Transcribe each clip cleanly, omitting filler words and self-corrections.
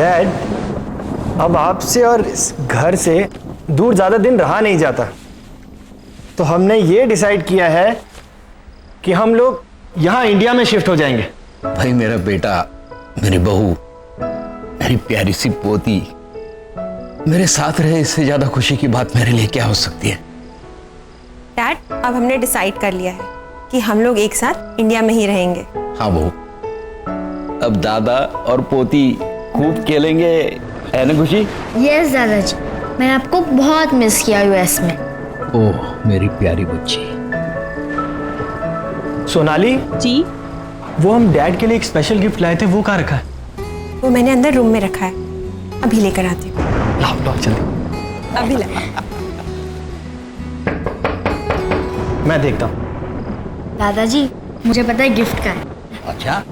Dad, अब आपसे और इस घर से दूर ज़्यादा दिन रहा नहीं जाता, तो हमने ये डिसाइड किया है कि हम लोग यहाँ इंडिया में शिफ्ट हो जाएंगे। भाई मेरा बेटा, मेरी बहू, मेरी प्यारी सी पोती मेरे साथ रहे, इससे ज्यादा खुशी की बात मेरे लिए क्या हो सकती है। डैड, अब हमने डिसाइड कर लिया है कि हम लोग एक साथ इंडिया में ही रहेंगे। हाँ बहू, अब दादा और पोती खूब खेलेंगे, है ना खुशी? यस दादाजी, मैंने आपको बहुत मिस किया यूएस में। ओह मेरी प्यारी बच्ची। सोनाली जी, वो हम डैड के लिए एक स्पेशल गिफ्ट लाए थे, वो कहाँ रखा है? वो मैंने अंदर रूम में रखा है, अभी लेकर आती हूँ। लाओ लाओ जल्दी। अभी ला। मैं देखता हूँ। दादाजी, मुझे पता है गिफ्ट का है। अच्छा,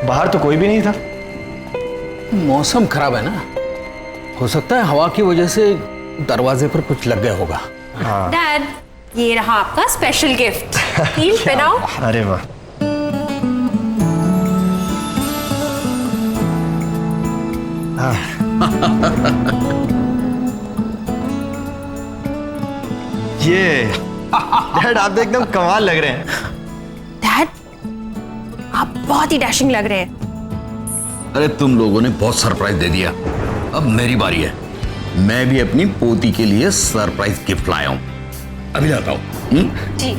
बाहर तो कोई भी नहीं था। मौसम खराब है ना, हो सकता है हवा की वजह से दरवाजे पर कुछ लग गया होगा। डैड, ये रहा आपका स्पेशल गिफ्ट। हील पहनाओ। अरे वाह, ये डैड आप तो एकदम कमाल लग रहे हैं। डैड, आप बहुत ही डैशिंग लग रहे हैं। अरे तुम लोगों ने बहुत सरप्राइज दे दिया, अब मेरी बारी है। मैं भी अपनी पोती के लिए सरप्राइज गिफ्ट लाया हूं, अभी लाता हूं। जी।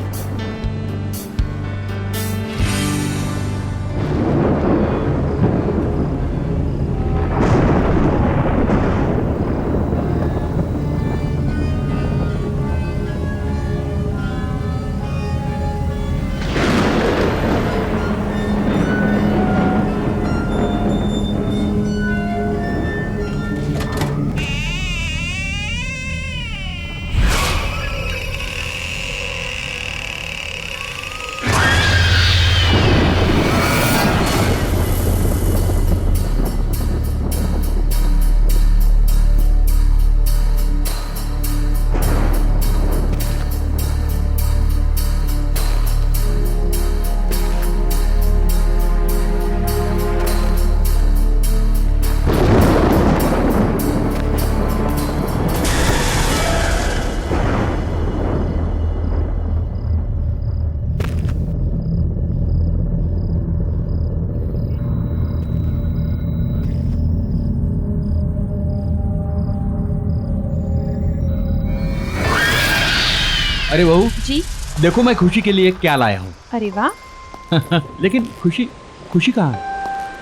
अरे बहू जी। देखो मैं खुशी के लिए क्या लाया हूँ। अरे वाह। लेकिन खुशी कहाँ है?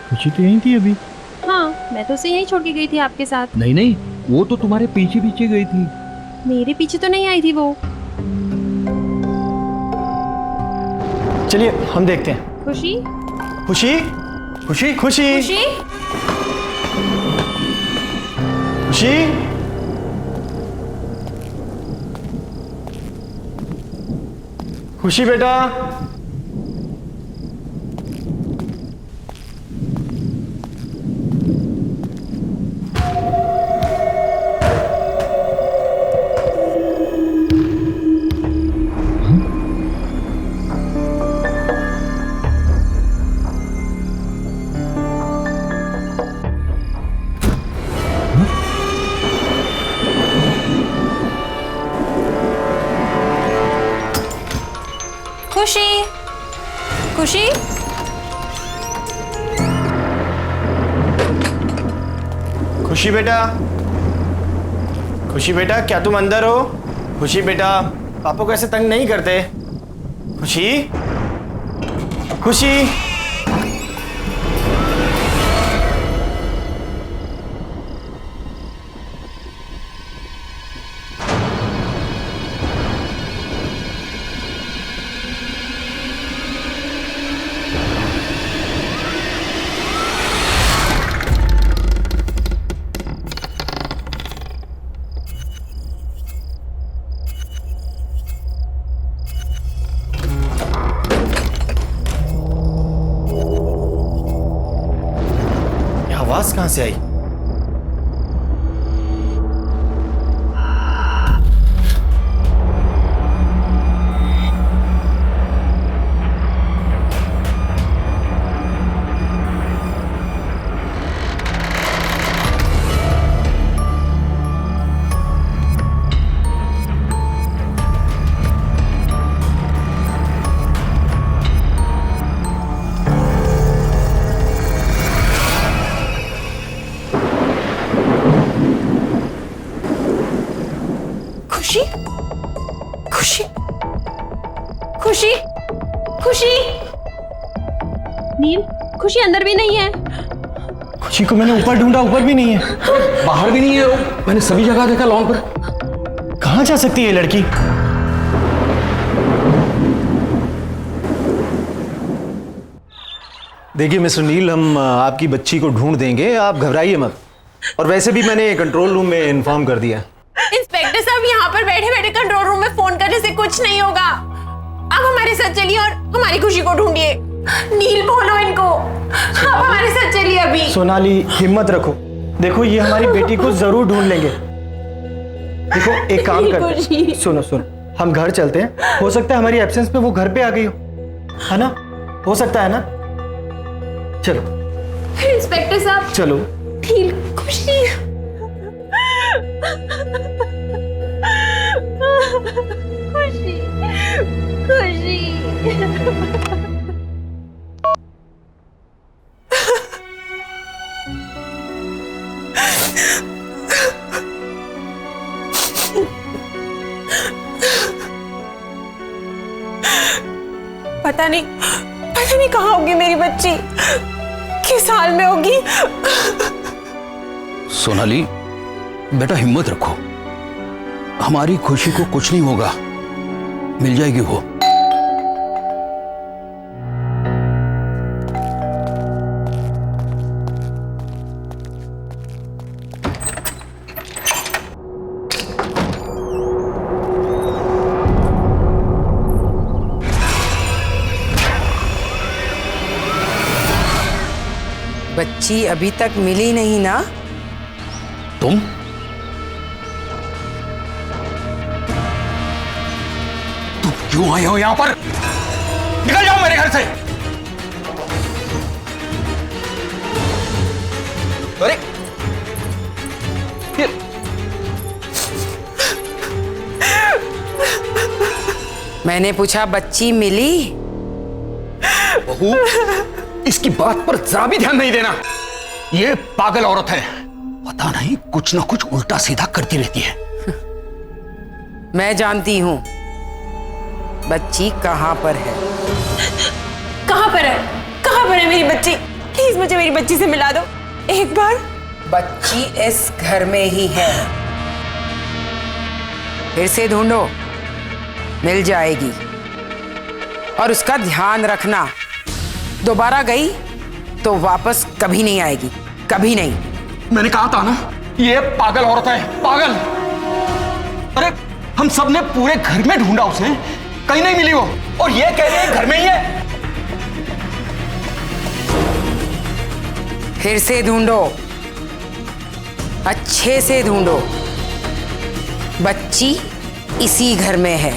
खुशी तो यहीं थी अभी। हाँ, मैं तो उसे यहीं छोड़ के गई थी आपके साथ। नहीं नहीं, वो तो तुम्हारे पीछे पीछे गई थी। मेरे पीछे तो नहीं आई थी वो। चलिए हम देखते हैं। खुशी, खुशी खुशी खुशी खुशी, खुशी, खुशी बेटा। खुशी, खुशी बेटा, खुशी बेटा, क्या तुम अंदर हो? खुशी बेटा, पापा को ऐसे तंग नहीं करते। खुशी, खुशी। आवाज कहां से आई? खुशी, खुशी, खुशी, खुशी। नील, खुशी अंदर भी नहीं है। खुशी को मैंने ऊपर ढूंढा, ऊपर भी नहीं है। बाहर भी नहीं है, मैंने सभी जगह देखा लॉन पर। कहां जा सकती है ये लड़की? देखिए मिस्टर नील, हम आपकी बच्ची को ढूंढ देंगे, आप घबराइए मत। और वैसे भी मैंने कंट्रोल रूम में इन्फॉर्म कर दिया। इंस्पेक्टर साहब, यहाँ पर बैठे बैठे कंट्रोल रूम में फोन करने से कुछ नहीं होगा। आप हमारे साथ चलिए और हमारी खुशी को ढूंढिए। नील, बोलो इनको, आप हमारे साथ चलिए अभी। सोनाली, हिम्मत रखो। देखो, ये हमारी बेटी को जरूर ढूंढ लेंगे। देखो, एक काम करते हैं, सुनो सुनो, हम घर चलते हैं। हो सकता है हमारी एब्सेंस में वो घर पे आ गई हो, है ना? हो सकता है ना? चलो इंस्पेक्टर साहब, चलो। नील, खुशी। खुशी, खुशी। पता नहीं कहाँ होगी मेरी बच्ची, किस हाल में होगी। सोनाली बेटा, हिम्मत रखो, हमारी खुशी को कुछ नहीं होगा, मिल जाएगी वो। बच्ची अभी तक मिली नहीं ना? तुम क्यों आए हो यहां पर? निकल जाओ मेरे घर से। अरे मैंने पूछा बच्ची मिली? बहू, इसकी बात पर जरा भी ध्यान नहीं देना। ये पागल औरत है, पता नहीं कुछ ना कुछ उल्टा सीधा करती रहती है। मैं जानती हूं बच्ची कहां पर है। कहां पर है? कहां पर है मेरी बच्ची? प्लीज मुझे मेरी बच्ची से मिला दो एक बार। बच्ची इस घर में ही है, फिर से ढूंढो, मिल जाएगी। और उसका ध्यान रखना, दोबारा गई तो वापस कभी नहीं आएगी, कभी नहीं। मैंने कहा था ना, ये पागल औरत है, पागल। अरे हम सब ने पूरे घर में ढूंढा उसे, कहीं नहीं मिली वो, और ये कह रही है घर में ही है। फिर से ढूंढो, अच्छे से ढूंढो, बच्ची इसी घर में है।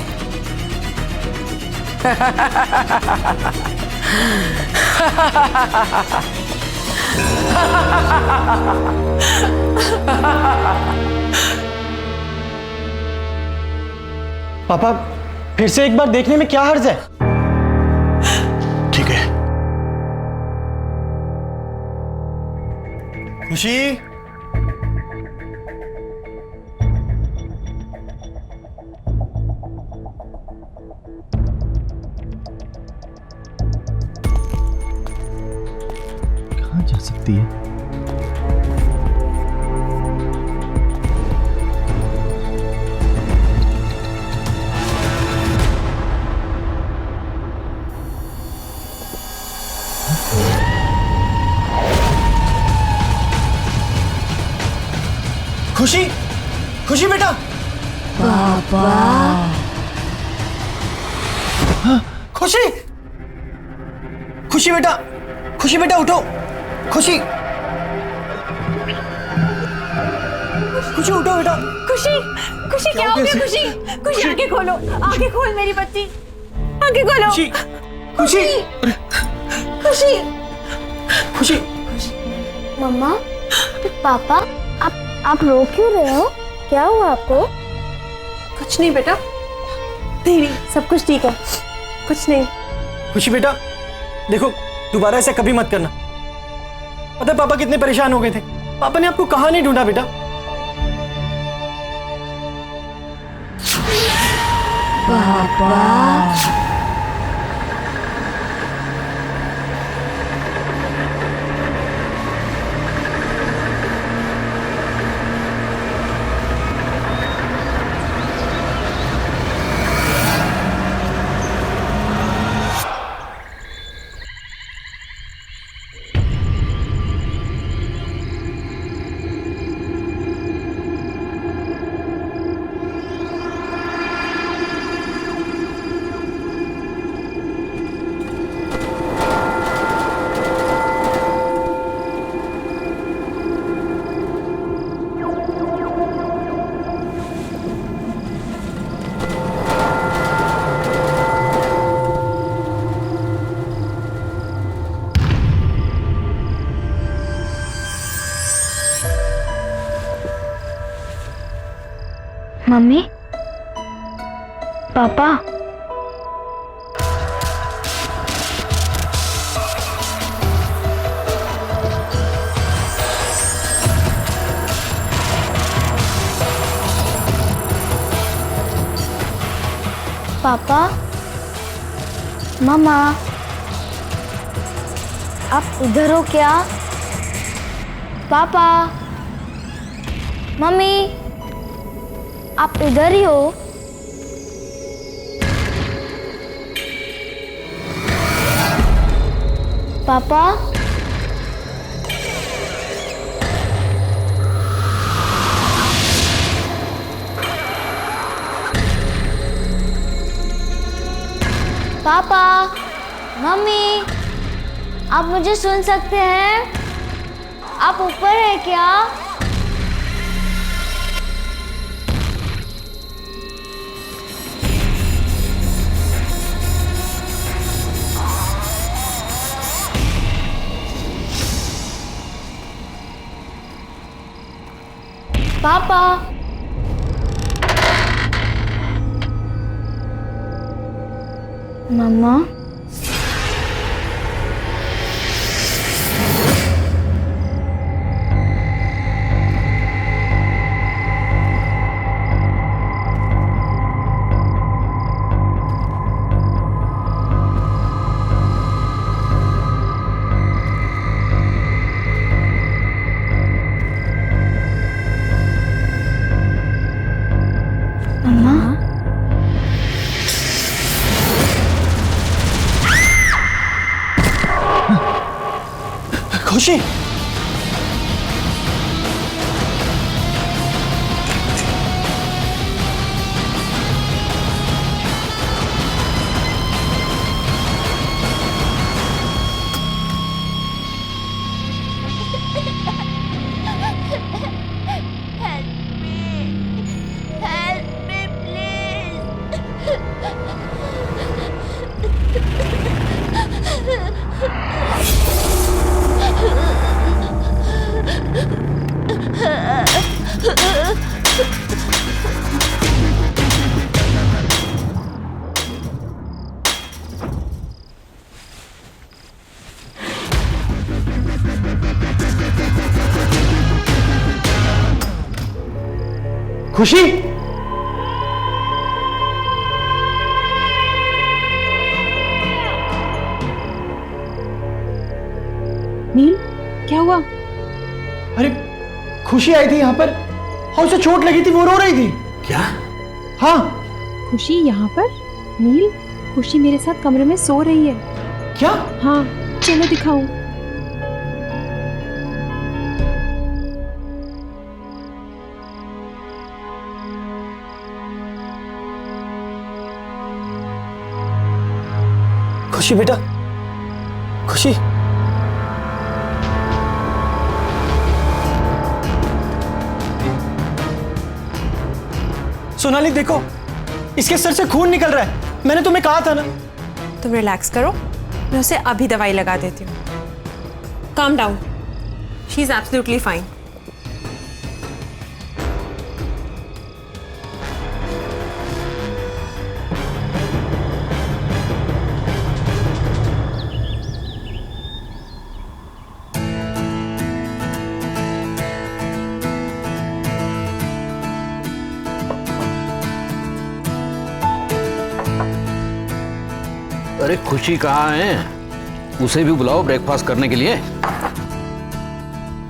पापा, फिर से एक बार देखने में क्या हर्ज है? ठीक है, खुशी, कहाँ जा सकती है? खुशी, खुशी बेटा। पापा। खुशी, खुशी बेटा, खुशी बेटा उठो। खुशी, खुशी उठो बेटा। खुशी, खुशी क्या हो गया? खुशी, खुशी आंखें खोलो, आंखें खोल मेरी बच्ची, आंखें खोलो। खुशी, खुशी, खुशी, खुशी। मम्मा, पापा, आप रो क्यों रहे हो? क्या हुआ आपको? कुछ नहीं बेटा, नहीं नहीं, सब कुछ ठीक है, कुछ नहीं। खुशी बेटा, देखो दोबारा ऐसा कभी मत करना। पता है पापा कितने परेशान हो गए थे। पापा ने आपको कहाँ नहीं ढूंढा बेटा। मम्मी, पापा, पापा, मम्मा, आप इधर हो क्या? पापा, मम्मी, आप इधर ही हो? पापा, पापा, मम्मी, आप मुझे सुन सकते हैं? आप ऊपर हैं क्या? पापा, मम्मा, खुशी, खुशी, नील, क्या हुआ? अरे खुशी आई थी यहाँ पर और उसे चोट लगी थी, वो रो रही थी। क्या? हाँ। खुशी यहाँ पर? नील, खुशी मेरे साथ कमरे में सो रही है। क्या? हाँ, चलो दिखाऊं। खुशी बेटा, खुशी। सोनाली देखो, इसके सर से खून निकल रहा है। मैंने तुम्हें कहा था ना। तुम रिलैक्स करो, मैं उसे अभी दवाई लगा देती हूँ। Calm down, she is absolutely fine. अरे खुशी कहाँ है? उसे भी बुलाओ ब्रेकफास्ट करने के लिए।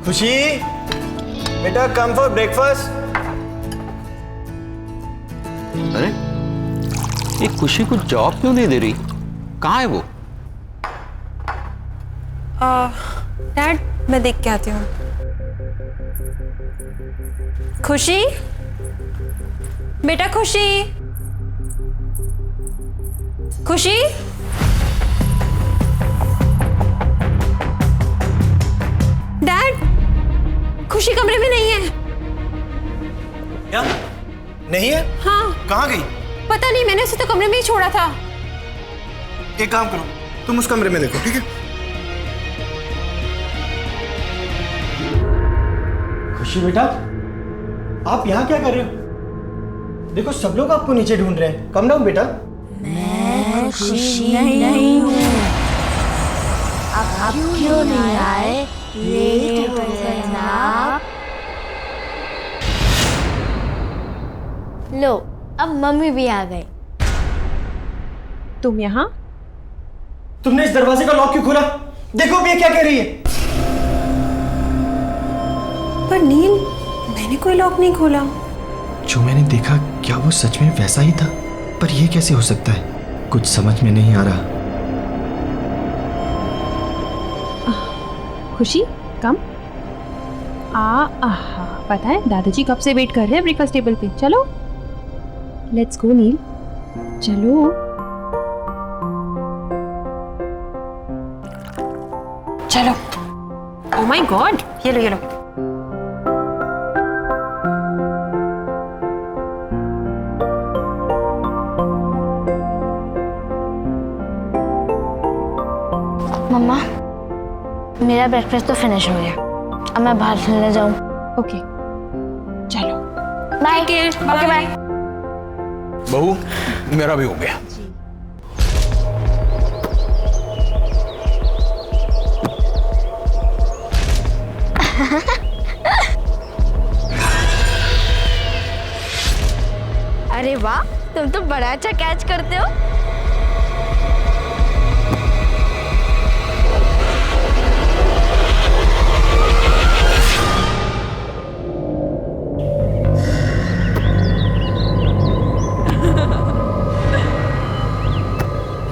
खुशी बेटा, कम फॉर ब्रेकफास्ट। अरे ये खुशी को जॉब क्यों नहीं दे रही? कहाँ है वो? डैड, मैं देख के आती हूँ। खुशी बेटा, खुशी, खुशी। डैड, खुशी कमरे में नहीं है। क्या? नहीं है? हाँ, कहाँ गई? पता नहीं, मैंने उसे तो कमरे में ही छोड़ा था। एक काम करो, तुम उस कमरे में देखो, ठीक है? खुशी बेटा, आप यहाँ क्या कर रहे हो? देखो सब लोग आपको नीचे ढूंढ रहे हैं। कम डाउन बेटा। मैं खुशी नहीं हूँ। आप क्यों नहीं आए? लेट हो गए ना आप। लो, अब मम्मी भी आ गई। तुम यहाँ? तुमने इस दरवाजे का लॉक क्यों खोला? देखो अब ये क्या कह रही है। पर नील, मैंने कोई लॉक नहीं खोला। जो मैंने देखा, क्या वो सच में वैसा ही था? पर ये कैसे हो सकता है? कुछ समझ में नहीं आ रहा। खुशी, कम। आहा, पता है दादाजी कब से वेट कर रहे हैं ब्रेकफास्ट टेबल पे। चलो, लेट्स गो नील, चलो। चलो। ओह माय गॉड, ये लो, ये लो। मम्मा, मेरा ब्रेकफास्ट तो फिनिश हो गया। अब मैं बाहर खेलने जाऊं। ओके, चलो। बाय। Okay bye. बहू, मेरा भी हो गया। अरे वाह, तुम तो बड़ा अच्छा कैच करते हो।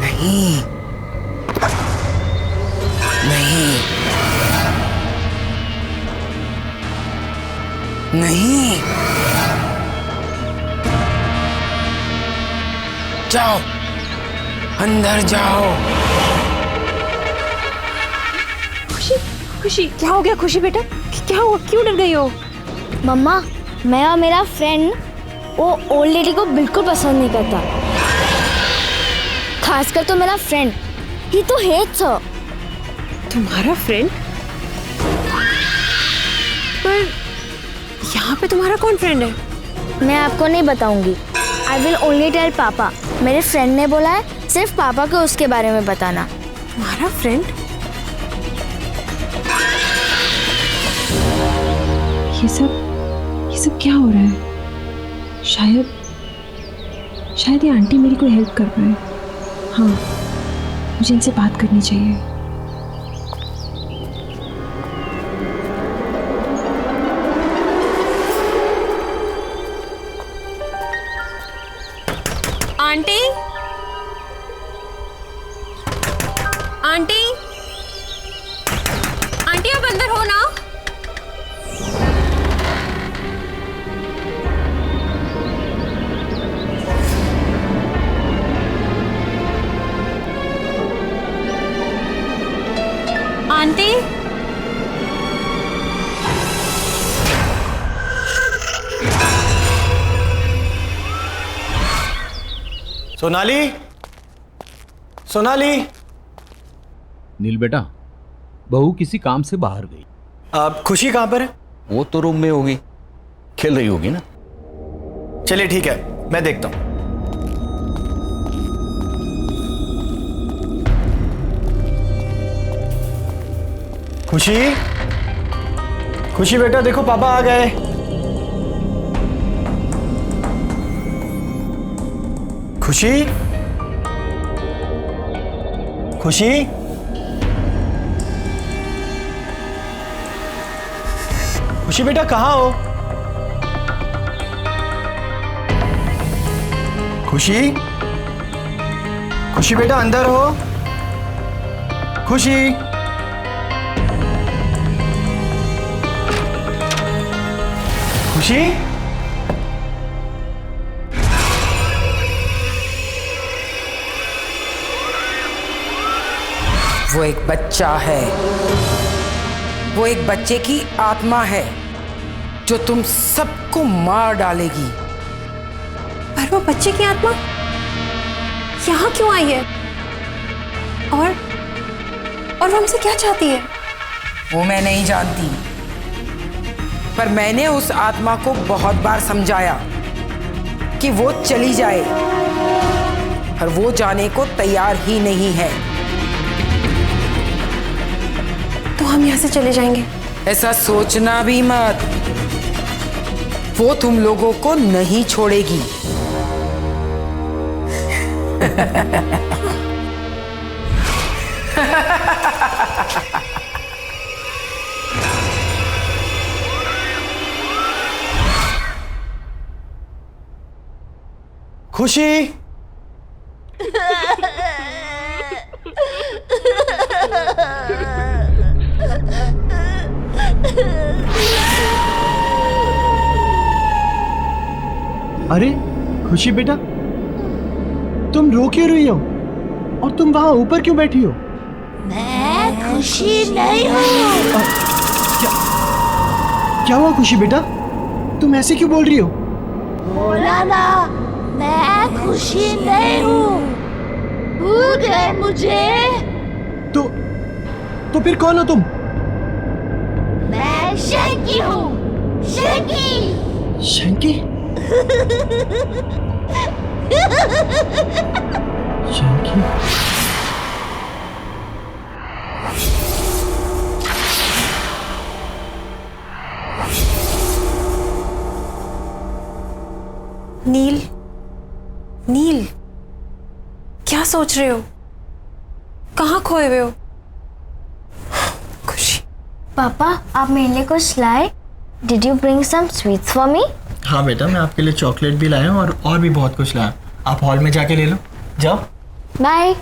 नहीं, नहीं, नहीं। जाओ, अंदर जाओ। खुशी, खुशी, क्या हो गया खुशी बेटा? क्या हुआ, क्यों डर गई हो? मम्मा, मैं और मेरा फ्रेंड वो ओल्ड लेडी को बिल्कुल पसंद नहीं करता। खासकर तो मेरा फ्रेंड, ही तो हेट्स हर। तुम्हारा फ्रेंड? पर यहाँ पे तुम्हारा कौन फ्रेंड है? मैं आपको नहीं बताऊंगी। आई विल ओनली टेल पापा। मेरे फ्रेंड ने बोला है सिर्फ पापा को उसके बारे में बताना। तुम्हारा फ्रेंड? ये सब क्या हो रहा है? शायद ये आंटी मेरी कोई हेल्प कर पाए। हाँ, मुझे इनसे बात करनी चाहिए। आंटी, आंटी, आंटी आप अंदर हो ना? आंटी, सोनाली, सोनाली। नील बेटा, बहू किसी काम से बाहर गई। आप खुशी कहाँ पर है? वो तो रूम में होगी, खेल रही होगी ना। चलिए ठीक है, मैं देखता हूं। खुशी, खुशी बेटा देखो पापा आ गए। खुशी, खुशी, खुशी बेटा कहाँ हो? खुशी, खुशी बेटा अंदर हो? खुशी, खुशी, वो एक बच्चा है, वो एक बच्चे की आत्मा है जो तुम सबको मार डालेगी। पर वो बच्चे की आत्मा यहाँ क्यों आई है? और वो हमसे क्या चाहती है? वो मैं नहीं जानती, पर मैंने उस आत्मा को बहुत बार समझाया कि वो चली जाए, पर वो जाने को तैयार ही नहीं है। तो हम यहाँ से चले जाएंगे? ऐसा सोचना भी मत, वो तुम लोगों को नहीं छोड़ेगी। खुशी, अरे खुशी बेटा, तुम रो क्यों रही हो? और तुम वहां ऊपर क्यों बैठी हो? मैं खुशी नहीं हूँ। क्या हुआ खुशी बेटा, तुम ऐसे क्यों बोल रही हो? बोला ना, मैं खुशी नहीं हूँ। भूल गए मुझे? तो फिर कौन हो तुम? मैं शंकी हूँ, शंकी। शंकी? शंकी? नील, नील, क्या सोच रहे हो? कहाँ खोए हुए हो? खुशी। पापा, आप मेरे लिए कुछ लाए? Did you bring some sweets for me? हाँ बेटा, मैं आपके लिए चॉकलेट भी लाया हूँ और भी बहुत कुछ लाया। आप हॉल में जाके ले लो, जाओ। बाय।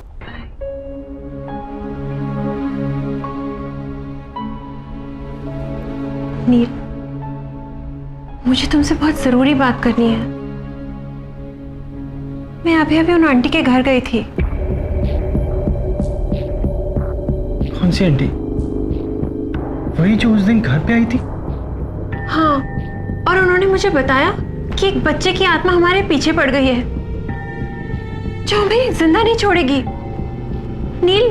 नील, मुझे तुमसे बहुत जरूरी बात करनी है। मैं अभी अभी उन आंटी के घर गई थी। कौन सी आंटी? वही जो उस दिन घर पे आई थी? हाँ, और उन्होंने मुझे बताया कि एक बच्चे की आत्मा हमारे पीछे पड़ गई है जो हमें जिंदा नहीं छोड़ेगी। नील,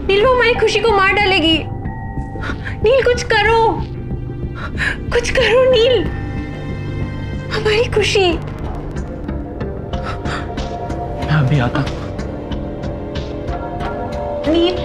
नील वो हमारी खुशी को मार डालेगी। नील कुछ करो, कुछ करो नील, हमारी खुशी। मैं अभी आता। नील,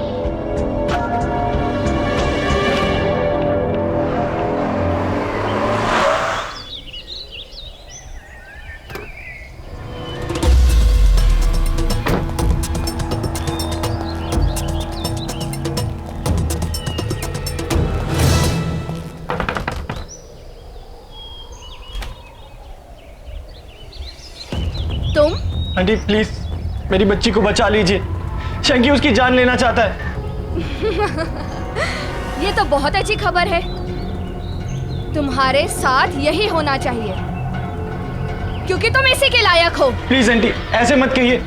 आंटी प्लीज मेरी बच्ची को बचा लीजिए, शंकी उसकी जान लेना चाहता है। ये तो बहुत अच्छी खबर है, तुम्हारे साथ यही होना चाहिए क्योंकि तुम इसी के लायक हो। प्लीज आंटी ऐसे मत कहिए,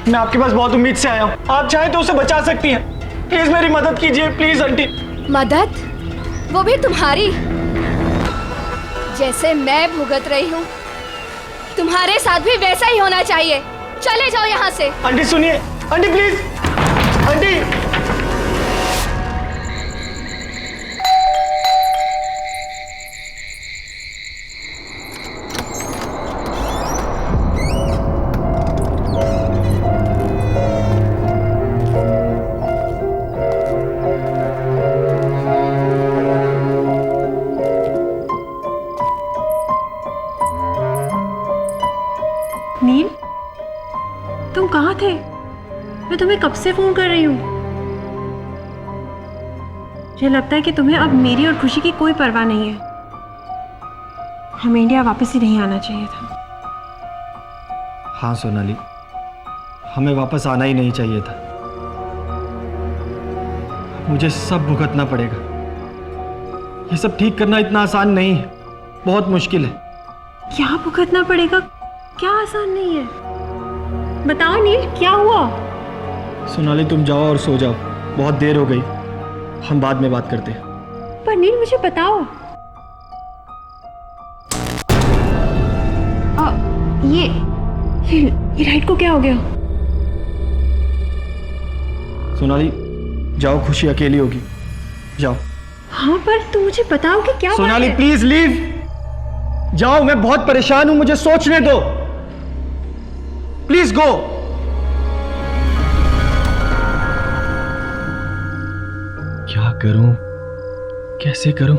मैं आपके पास बहुत उम्मीद से आया हूँ, आप चाहें तो उसे बचा सकती हैं, प्लीज मेरी मदद कीजिए प्लीज आंटी। मदद? वो भी तुम्हारी? जैसे मैं भुगत रही हूँ तुम्हारे साथ भी वैसा ही होना चाहिए। चले जाओ यहाँ से। आंटी सुनिए, आंटी प्लीज, आंटी। नील, तुम कहाँ थे? मैं तुम्हें कब से फोन कर रही हूँ। मुझे लगता है कि तुम्हें अब मेरी और खुशी की कोई परवाह नहीं है। हमें इंडिया वापस ही नहीं आना चाहिए था। हाँ सोनाली, हमें वापस आना ही नहीं चाहिए था। मुझे सब भुगतना पड़ेगा। ये सब ठीक करना इतना आसान नहीं है, बहुत मुश्किल है। क्या भुगतना पड़ेगा? क्या आसान नहीं है? बताओ नील, क्या हुआ? सोनाली तुम जाओ और सो जाओ, बहुत देर हो गई, हम बाद में बात करते हैं। पर नील मुझे बताओ, ये राइट को क्या हो गया? सोनाली जाओ, खुशी अकेली होगी, जाओ। हाँ पर तुम मुझे बताओ कि क्या सोनाली बात है? प्लीज लीव, जाओ, मैं बहुत परेशान हूं, मुझे सोचने दो, प्लीज गो। क्या करूं, कैसे करूं?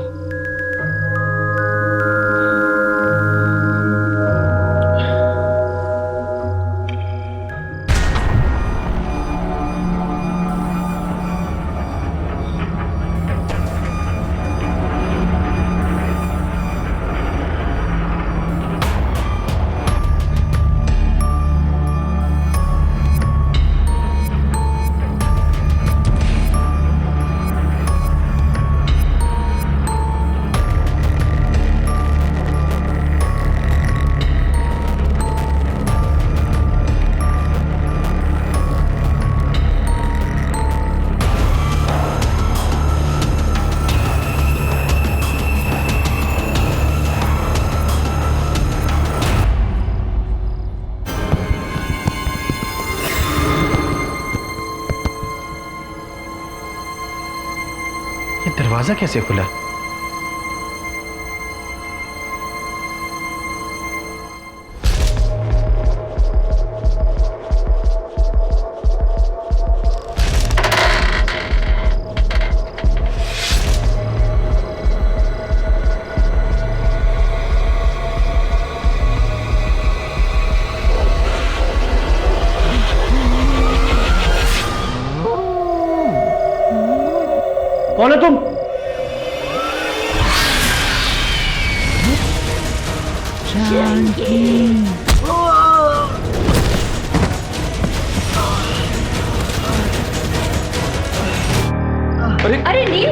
ये दरवाजा कैसे खुला? कौन है तुम? अरे नील,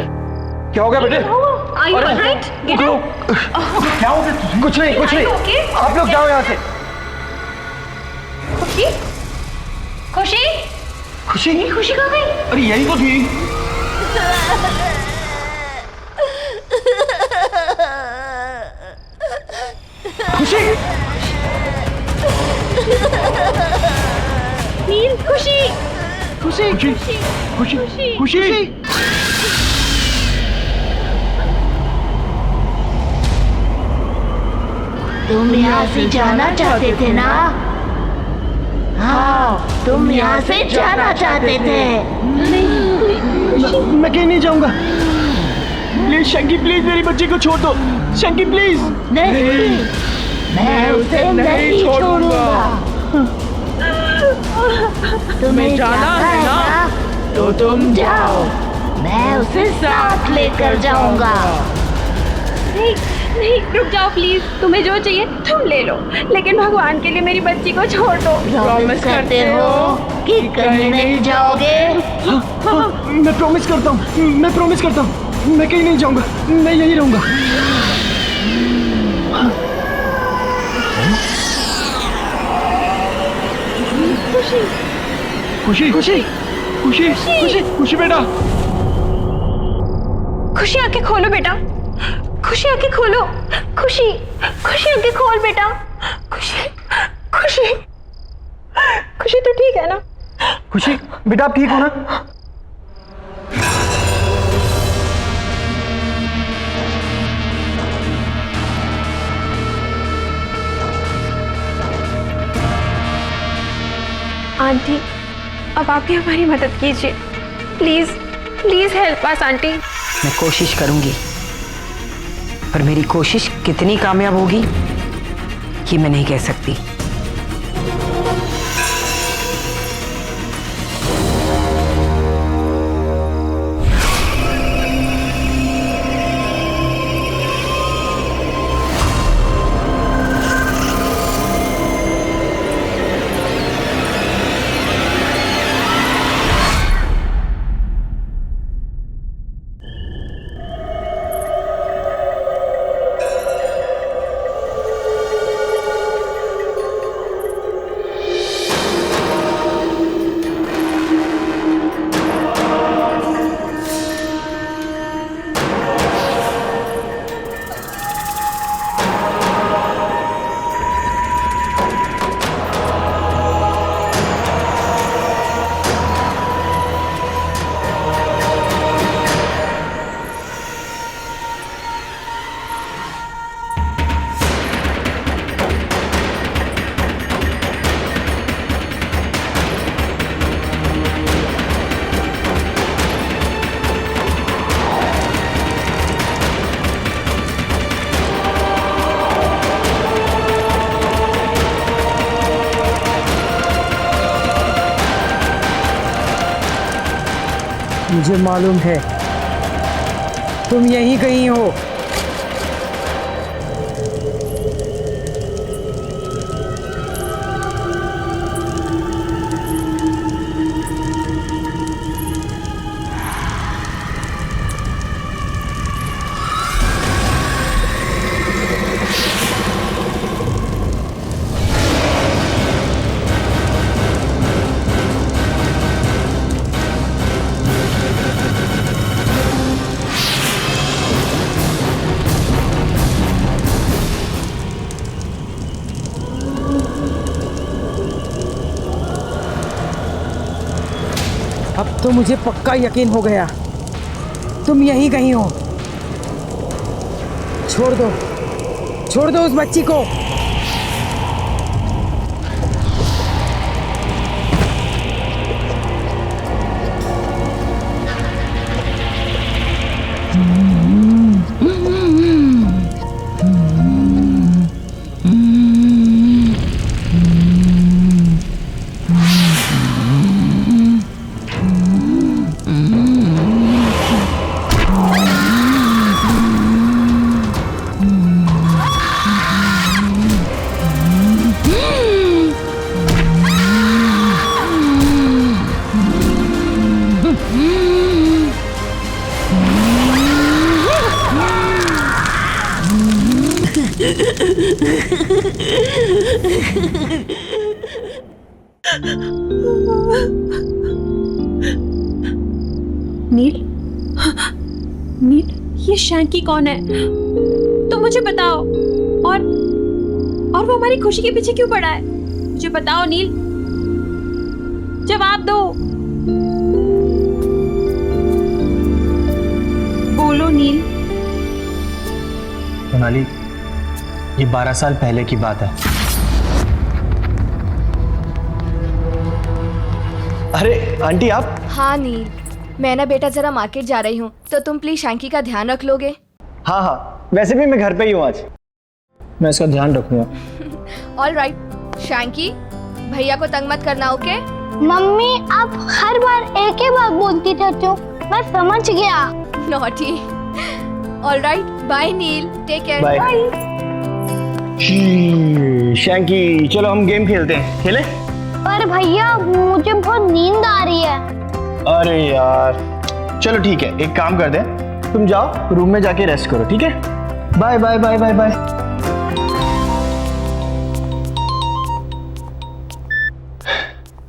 क्या हो गया बेटे? Are you alright? Get up. क्या हो गया? कुछ नहीं, कुछ Are you नहीं, okay? आप लोग जाओ यहाँ से। खुशी, खुशी, खुशी, खुशी कहाँ गई? अरे यही तो थी। खुशी, नील, खुशी, खुशी, खुशी, खुशी, खुशी। तुम यहाँ से जाना चाहते थे ना? हाँ, तुम यहाँ से जाना चाहते थे। मैं कहीं नहीं जाऊंगा। प्लीज शंकी, प्लीज मेरी बच्ची को छोड़ दो। शंकी प्लीज। नहीं, मैं उसे नहीं छोड़ूंगा। तुम्हें जाना है ना? तो तुम जाओ, मैं उसे साथ लेकर जाऊंगा। नहीं, नहीं, रुक जाओ प्लीज। तुम्हें जो चाहिए तुम ले लो, लेकिन भगवान के लिए मेरी बच्ची को छोड़ दो। प्रॉमिस करते हो कि कहीं नहीं जाओगे? हाँ, मैं प्रॉमिस करता हूँ, मैं प्रॉमिस करता हूँ, मैं कहीं नहीं जाऊंगा, मैं यहीं रहूंगा। खुशी खुशी खुशी खुशी खुशी खुशी बेटा, खुशी आंखें खोलो बेटा, खुशी आंखें खोलो, खुशी खुशी आंखें खोल बेटा, खुशी खुशी खुशी तो ठीक है ना? खुशी बेटा आप ठीक हो ना? आंटी, अब आप भी हमारी मदद कीजिए, please please help us aunty. मैं कोशिश करूंगी, पर मेरी कोशिश कितनी कामयाब होगी ये मैं नहीं कह सकती। मुझे मालूम है तुम यहीं कहीं हो। अब तो मुझे पक्का यकीन हो गया तुम यहीं कहीं हो। छोड़ दो उस बच्ची को। नील, नील, ये शैंकी कौन है? तुम मुझे बताओ। और वो हमारी खुशी के पीछे क्यों पड़ा है? मुझे बताओ नील, जवाब दो। बोलो नील। सोनाली, ये 12 साल पहले की बात है। अरे आंटी आप? हाँ नील, मैं ना बेटा जरा मार्केट जा रही हूँ, तो तुम प्लीज शैंकी का ध्यान रख लोगे? हाँ हाँ, वैसे भी मैं घर पे ही हूँ आज, मैं इसका ध्यान रखूंगा। ऑल राइट शैंकी, भैया को तंग मत करना, ओके? मम्मी आप हर बार एक ही बात बोलती रहती हो, मैं समझ गया। नॉटी। ऑल राइट, बाय नील, टेक केयर। बाय। शैंकी, चलो हम गेम खेलते हैं। खेले? पर भैया मुझे बहुत नींद आ रही है। अरे यार, चलो ठीक है, एक काम कर दे, तुम जाओ रूम में जाके रेस्ट करो, ठीक है? Bye bye bye bye bye.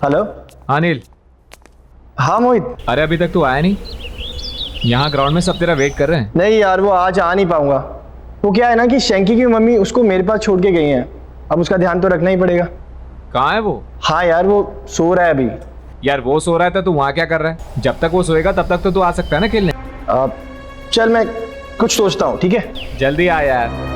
Hello. हाँ नील। हाँ मोहित। अरे अभी तक तू आया नहीं? यहाँ ग्राउंड में सब तेरा वेट कर रहे हैं। नहीं यार, वो आज आ नहीं पाऊंगा। वो क्या है ना कि शैंकी की मम्मी उसको मेरे पास छोड़ के गई हैं, अब उसका ध्यान तो रखना ही पड़ेगा। कहाँ है वो? हाँ यार, वो सो रहा है अभी। यार वो सो रहा है तो तू वहाँ क्या कर रहा है? जब तक वो सोएगा तब तक तो तू आ सकता है ना खेलने। चल मैं कुछ सोचता हूँ, ठीक है? जल्दी आ यार।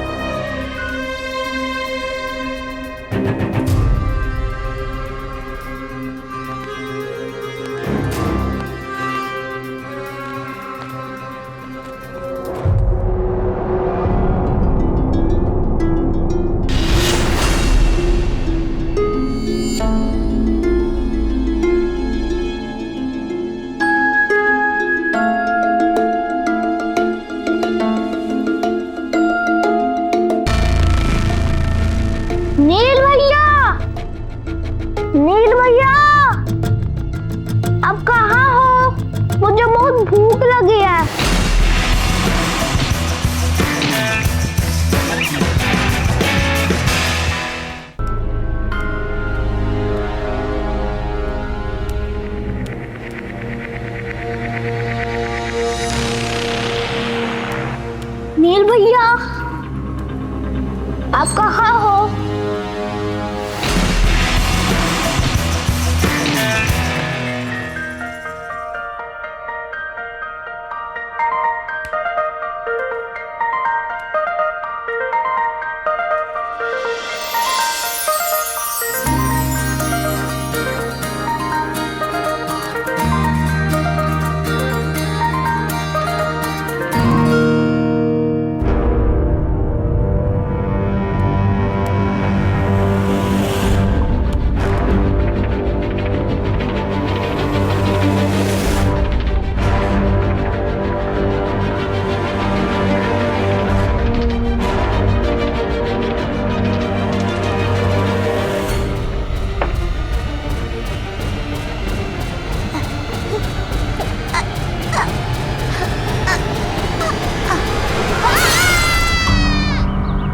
नील भैया, नील भैया, अब कहाँ हो? मुझे बहुत भूख लगी है। नील भैया, आप कहाँ हो?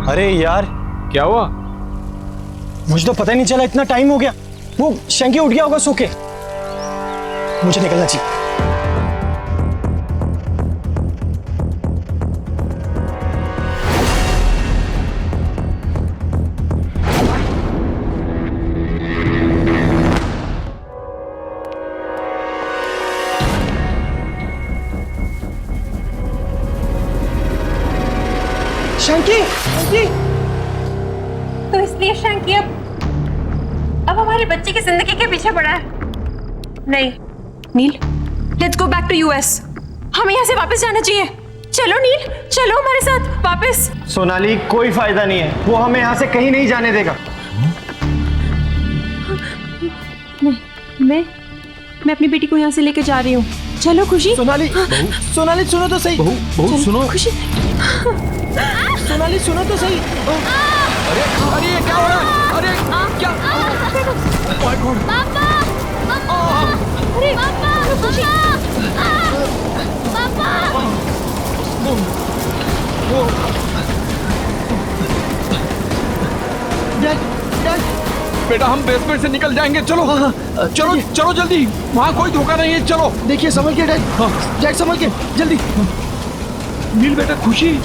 अरे यार, क्या हुआ? मुझे तो पता ही नहीं चला, इतना टाइम हो गया। वो शैंकी उठ गया होगा सो के। मुझे निकलना चाहिए। शैंकी, शैंकी। तो इसलिए शैंकी अब हमारे बच्चे की जिंदगी के पीछे पड़ा है। नहीं Neel, let's go back to US. हमें यहाँ से वापस जाना चाहिए। चलो नील, चलो हमारे साथ वापस। सोनाली, कोई फायदा नहीं है, वो हमें यहाँ से कहीं नहीं जाने देगा। नहीं, मैं अपनी बेटी को यहाँ से लेके जा रही हूँ। चलो खुशी। सोनाली, सोनाली सुनो तो सही। बहू सुनो। खुशी, सोनाली सुनो तो सही। अरे अरे ये क्या हो रहा है? अरे क्या? पापा, अरे पापा, खुशी, पापा। बेटा हम बेसमेंट से निकल जाएंगे। चलो चलो चलो जल्दी, वहाँ कोई धोखा नहीं है। चलो देखिए, संभल के डैड। डैड संभल के, जल्दी। नील बेटा, खुशी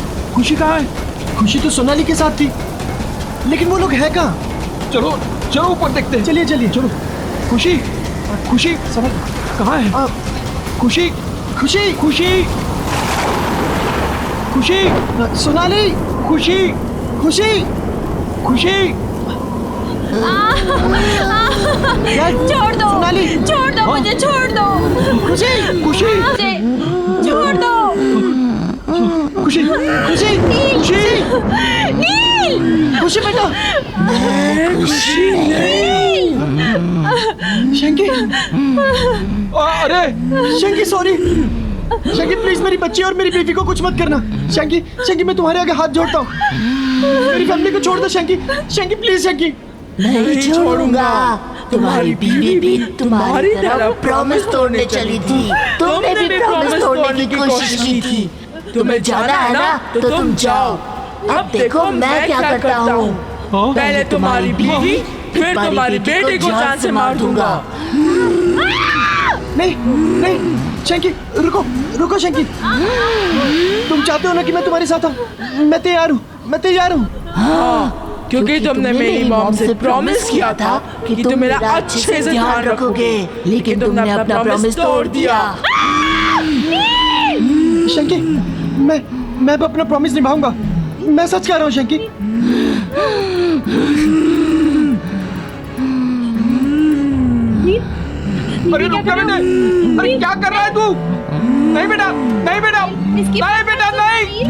कहाँ है? खुशी तो सोनाली के साथ थी, लेकिन वो लोग है कहाँ? चलो चलो ऊपर देखते हैं। चलिए चलिए चलो। खुशी समझ कहाँ है? खुशी सोनाली, खुशी। छोड़ दो सोनाली, छोड़ दो मुझे, छोड़ दो खुशी। छोड़ दो। खुशी बेटा। शैंकी, अरे शैंकी सॉरी। शंकी प्लीज मेरी बच्ची और मेरी बीवी को कुछ मत करना। शंकी शंकी मैं तुम्हारे आगे हाथ जोड़ता हूँ, मेरी फैमिली को छोड़ दो शंकी। शंकी प्लीज शंकी। नहीं छोड़ूंगा। तुम्हारी बीवी भी तुम्हारी तरह प्रॉमिस तोड़ने चली थी। तुमने भी प्रॉमिस तोड़ने की कोशिश की थी। तुम्हें जाना है ना तो तुम जाओ। अब देखो मैं क्या करता हूँ। पहले तुम्हारी बीवी फिर तुम्हारी बेटी को जान से मार दूंगा। नहीं नहीं शंकी रुको रुको शंकी। तुम चाहते हो ना कि मैं तुम्हारे साथ आऊँ? मैं तैयार हूँ। हाँ, क्योंकि तुमने मेरी मॉम से प्रॉमिस किया था कि तुम मेरा अच्छे से ध्यान रखोगे, लेकिन तुमने अपना प्रॉमिस तोड़ दिया। शंकी मैं अपना प्रॉमिस निभाऊंगा। मैं सच कह रहा हूँ शंकी। अरे रुक जा बेटे, अरे क्या कर रहा है तू? नहीं बेटा, नहीं बेटा, नहीं बेटा, नहीं।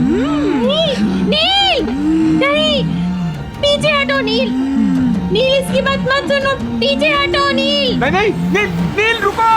नील नहीं, पीछे हटो नील। नील इसकी बात मत सुनो, पीछे हटो नील। नहीं नील रुको।